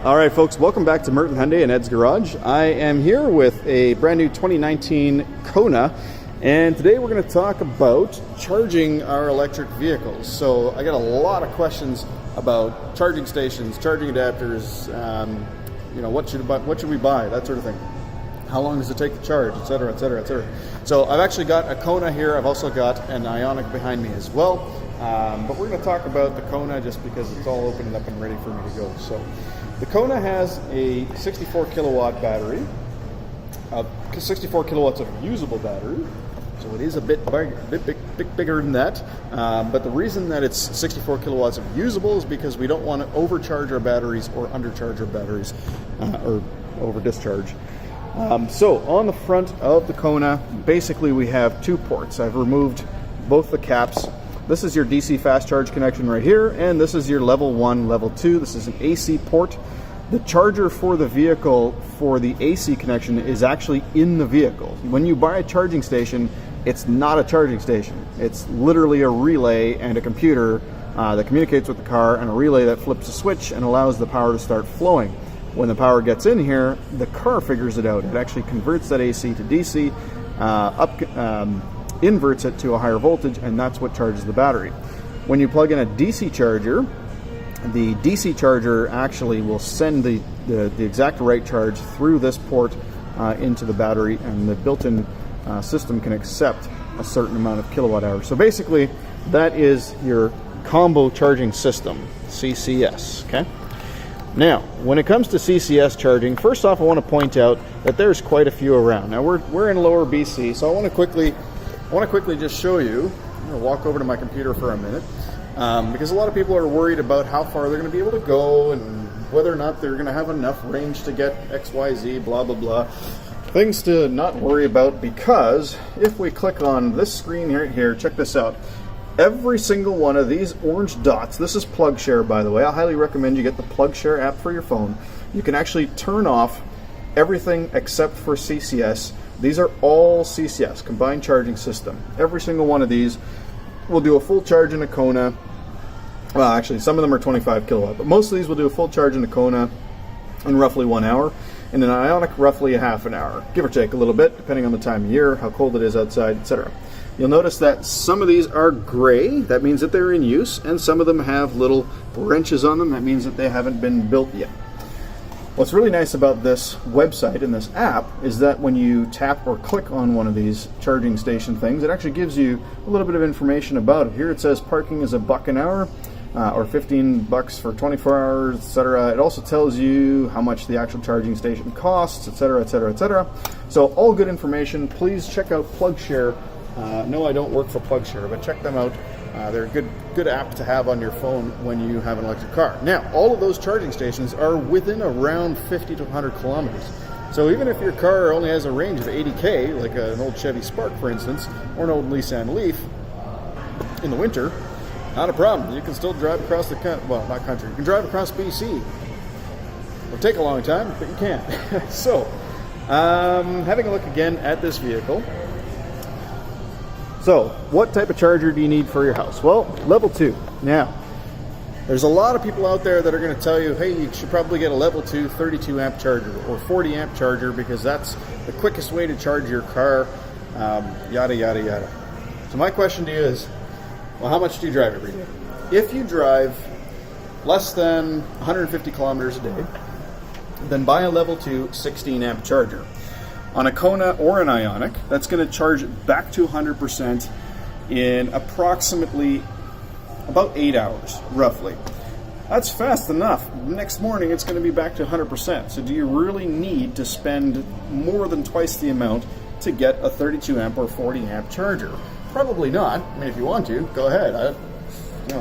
All right, folks, welcome back to Mertin Hyundai and Ed's Garage. I am here with a brand new 2019 Kona, and today we're going to talk about charging our electric vehicles. So I got a lot of questions about charging stations, charging adapters, what should we buy, that sort of thing. How long does it take to charge, etc., etc., etc. So I've actually got a Kona here. I've also got an Ioniq behind me as well. But we're going to talk about the Kona just because it's all opened up and ready for me to go. So the Kona has a 64 kilowatt battery, 64 kilowatts of usable battery. So it is a bit bigger than that. But the reason that it's 64 kilowatts of usable is because we don't want to overcharge our batteries or undercharge our batteries or over discharge. So on the front of the Kona, basically we have two ports. I've removed both the caps. This is your DC fast charge connection right here, and this is your level 1, level 2. This is an AC port. The charger for the vehicle for the AC connection is actually in the vehicle. When you buy a charging station, it's not a charging station. It's literally a relay and a computer that communicates with the car, and a relay that flips a switch and allows the power to start flowing. When the power gets in here, the car figures it out. It actually converts that AC to DC, inverts it to a higher voltage, and that's what charges the battery. When you plug in a DC charger, the DC charger actually will send the exact right charge through this port into the battery, and the built-in system can accept a certain amount of kilowatt hours. So basically, that is your combo charging system, CCS, okay? Now, when it comes to CCS charging, first off, I want to point out that there's quite a few around. Now, we're in lower BC, so I want to quickly just show you. I'm going to walk over to my computer for a minute, because a lot of people are worried about how far they're going to be able to go and whether or not they're going to have enough range to get XYZ, blah, blah, blah. Things to not worry about, because if we click on this screen right here, check this out. Every single one of these orange dots, this is PlugShare, by the way. I highly recommend you get the PlugShare app for your phone. You can actually turn off everything except for CCS. These are all CCS, combined charging system. Every single one of these will do a full charge in a Kona. Well, actually, some of them are 25 kilowatt, but most of these will do a full charge in a Kona in roughly 1 hour. In an Ioniq, roughly a half an hour, give or take a little bit, depending on the time of year, how cold it is outside, etc. You'll notice that some of these are gray, that means that they're in use, and some of them have little wrenches on them, that means that they haven't been built yet. What's really nice about this website and this app is that when you tap or click on one of these charging station things, it actually gives you a little bit of information about it. Here it says parking is $1 an hour, or $15 for 24 hours, etc. It also tells you how much the actual charging station costs, etc., etc., etc. So all good information. Please check out PlugShare. No, I don't work for PlugShare, but check them out. They're a good app to have on your phone when you have an electric car. Now, all of those charging stations are within around 50 to 100 kilometers. So even if your car only has a range of 80K, like an old Chevy Spark, for instance, or an old Nissan Leaf, in the winter, not a problem. You can still drive across the country. Well, not country. You can drive across BC. It'll take a long time, but you can. So, having a look again at this vehicle. So, what type of charger do you need for your house? Well, level 2. Now, there's a lot of people out there that are going to tell you, hey, you should probably get a level 2 32 amp charger or 40 amp charger because that's the quickest way to charge your car, yada, yada, yada. So my question to you is, well, how much do you drive every day? If you drive less than 150 kilometers a day, then buy a level 2 16 amp charger. On a Kona or an Ioniq, that's going to charge back to 100% in approximately about 8 hours, roughly. That's fast enough. Next morning, it's going to be back to 100%. So do you really need to spend more than twice the amount to get a 32 amp or 40 amp charger? Probably not. I mean, if you want to, go ahead.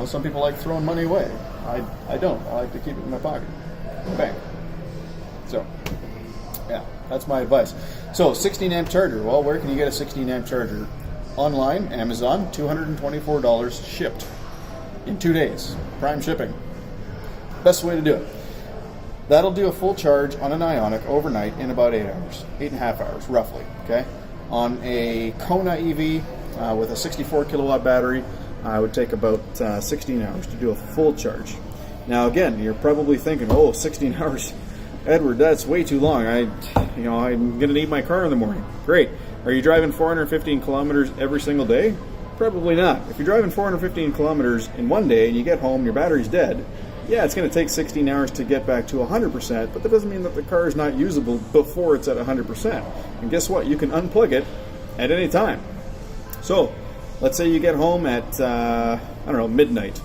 Some people like throwing money away. I don't. I like to keep it in my pocket, in the bank. So, yeah, that's my advice. So, 16 amp charger. Well, where can you get a 16 amp charger? Online, Amazon, $224 shipped in 2 days. Prime shipping. Best way to do it. That'll do a full charge on an Ioniq overnight in about 8 hours, 8.5 hours, roughly. Okay. On a Kona EV with a 64 kilowatt battery, it would take about 16 hours to do a full charge. Now again, you're probably thinking, oh, 16 hours, Edward, that's way too long. I'm gonna need my car in the morning. Great. Are you driving 415 kilometers every single day? Probably not. If you're driving 415 kilometers in one day and you get home, your battery's dead, yeah, it's going to take 16 hours to get back to 100%, but that doesn't mean that the car is not usable before it's at 100%. And guess what? You can unplug it at any time. So, let's say you get home at, midnight,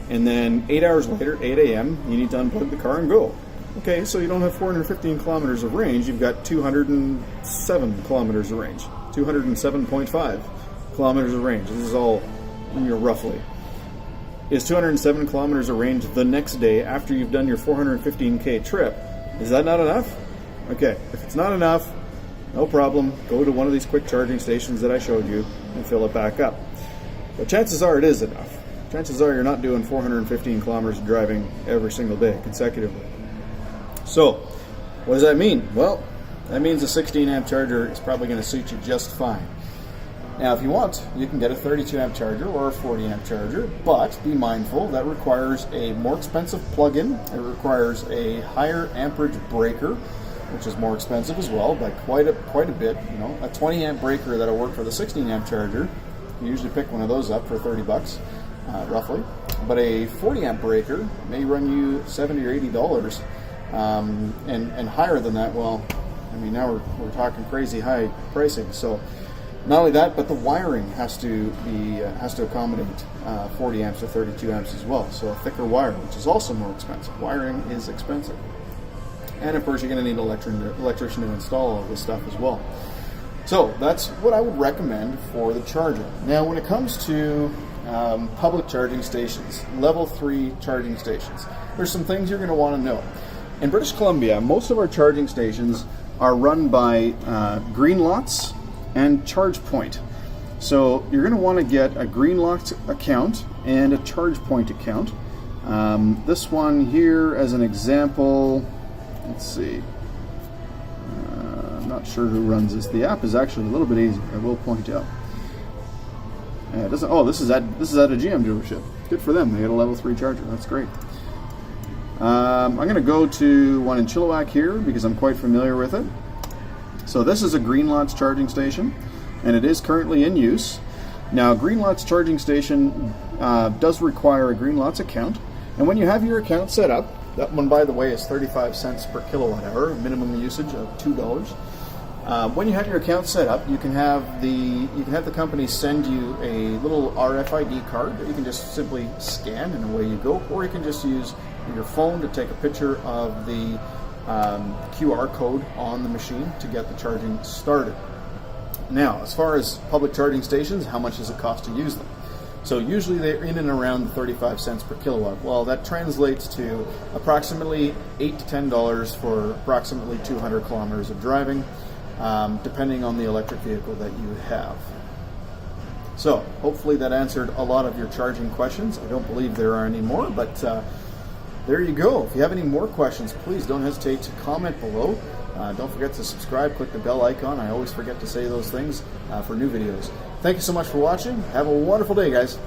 and then 8 hours later, 8 a.m., you need to unplug the car and go. Okay, so you don't have 415 kilometers of range, you've got 207 kilometers of range, 207.5 kilometers of range. This is all, roughly. Is 207 kilometers of range the next day after you've done your 415K trip? Is that not enough? Okay, if it's not enough, no problem. Go to one of these quick charging stations that I showed you and fill it back up. But chances are it is enough. Chances are you're not doing 415 kilometers of driving every single day consecutively. So, what does that mean? Well, that means a 16 amp charger is probably going to suit you just fine. Now, if you want, you can get a 32 amp charger or a 40 amp charger, but be mindful that requires a more expensive plug-in. It requires a higher amperage breaker, which is more expensive as well by quite a bit. A 20 amp breaker that'll work for the 16 amp charger. You usually pick one of those up for 30 bucks, roughly. But a 40 amp breaker may run you $70 or $80, and higher than that. Well, now we're talking crazy high pricing. So. Not only that, but the wiring has to accommodate 40 amps or 32 amps as well. So a thicker wire, which is also more expensive. Wiring is expensive. And of course, you're going to need an electrician to install all this stuff as well. So that's what I would recommend for the charger. Now, when it comes to public charging stations, level 3 charging stations, there's some things you're going to want to know. In British Columbia, most of our charging stations are run by green lots and ChargePoint. So you're going to want to get a Greenlots account and a ChargePoint account. This one here, as an example, let's see. I'm not sure who runs this. The app is actually a little bit easy, I will point out. It doesn't. Oh, this is at a GM dealership. Good for them. They get a level 3 charger. That's great. I'm going to go to one in Chilliwack here because I'm quite familiar with it. So this is a Greenlots charging station, and it is currently in use. Now, Greenlots charging station does require a Greenlots account, and when you have your account set up, that one, by the way, is 35 cents per kilowatt hour, minimum usage of $2. When you have your account set up, you can have the company send you a little RFID card that you can just simply scan, and away you go, or you can just use your phone to take a picture of the QR code on the machine to get the charging started. Now, as far as public charging stations, how much does it cost to use them? So usually they're in and around 35 cents per kilowatt. Well, that translates to approximately $8 to $10 for approximately 200 kilometers of driving, depending on the electric vehicle that you have. So hopefully that answered a lot of your charging questions. I don't believe there are any more, but there you go. If you have any more questions, please don't hesitate to comment below. Don't forget to subscribe, click the bell icon. I always forget to say those things for new videos. Thank you so much for watching. Have a wonderful day, guys.